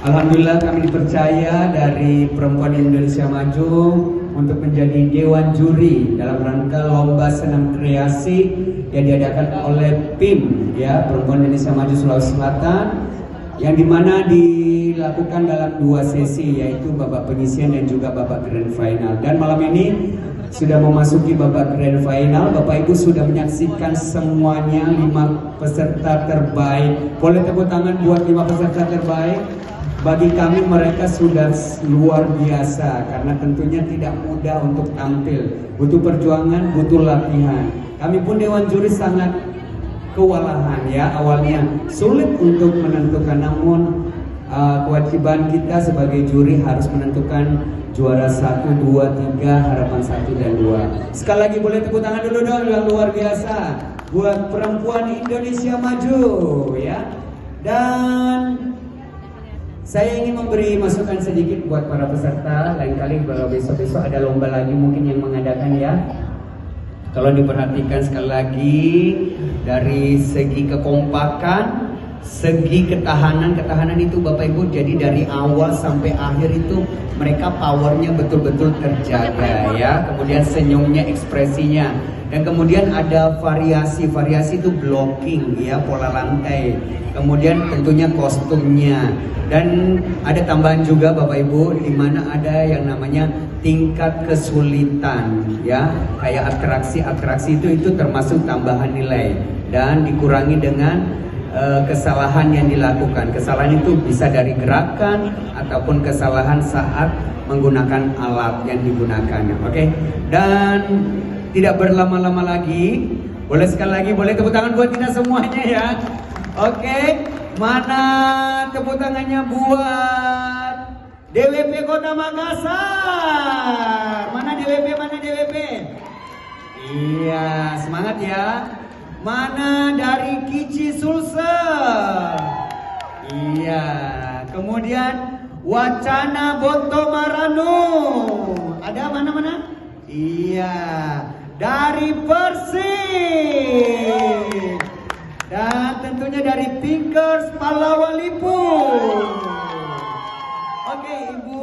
Alhamdulillah kami dipercaya dari Perempuan Indonesia Maju untuk menjadi Dewan Juri dalam rangka lomba senam kreasi yang diadakan oleh PIM ya Perempuan Indonesia Maju Sulawesi Selatan, yang dimana dilakukan dalam 2 sesi, yaitu babak penyisian dan juga babak grand final. Dan malam ini sudah memasuki babak grand final. Bapak Ibu sudah menyaksikan semuanya 5 peserta terbaik. Boleh tepuk tangan buat 5 peserta terbaik. Bagi kami mereka sudah luar biasa karena tentunya tidak mudah untuk tampil, butuh perjuangan, butuh latihan. Kami pun Dewan Juri sangat kewalahan ya, awalnya sulit untuk menentukan, namun kewajiban kita sebagai juri harus menentukan juara 1, 2, 3, harapan 1 dan 2. Sekali lagi boleh tepuk tangan dulu dong yang luar biasa buat Perempuan Indonesia Maju ya. Dan saya ingin memberi masukan sedikit buat para peserta. Lain kali kalau besok-besok ada lomba lagi mungkin yang mengadakan ya. Kalau diperhatikan sekali lagi dari segi kekompakan, segi ketahanan itu Bapak Ibu, jadi dari awal sampai akhir itu mereka powernya betul-betul terjaga ya. Kemudian senyumnya, ekspresinya, dan kemudian ada variasi itu blocking ya, pola lantai. Kemudian tentunya kostumnya, dan ada tambahan juga Bapak Ibu, di mana ada yang namanya tingkat kesulitan ya, kayak atraksi itu termasuk tambahan nilai dan dikurangi dengan kesalahan yang dilakukan. Kesalahan itu bisa dari gerakan ataupun kesalahan saat menggunakan alat yang digunakan. Oke. Dan tidak berlama-lama lagi, boleh sekali lagi boleh tepuk tangan buat kita semuanya ya. Oke, mana tepuk tangannya buat DWP Kota Makassar? Mana DWP? Iya, semangat ya. Mana dari Kici Sulsel? Iya. Kemudian Wacana Bontomaranu. Ada mana? Iya. Dari Persik. Dan tentunya dari Pinkers Palawalipu. Oke Ibu,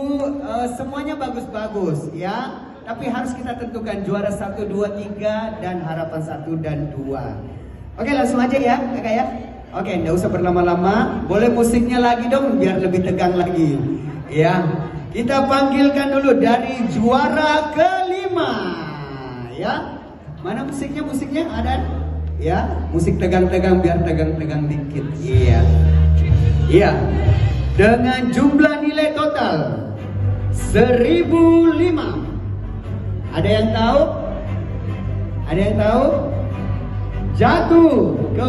semuanya bagus-bagus ya. Tapi harus kita tentukan juara 1, 2, 3 dan harapan 1 dan 2. Oke, langsung aja ya Kakak ya. Oke, nggak usah berlama-lama. Boleh musiknya lagi dong biar lebih tegang lagi. Ya, kita panggilkan dulu dari juara kelima. Ya, mana musiknya ada? Ya, musik tegang-tegang biar tegang-tegang dikit. Iya. Iya. Dengan jumlah nilai total 1005. Ada yang tahu? Jatuh ke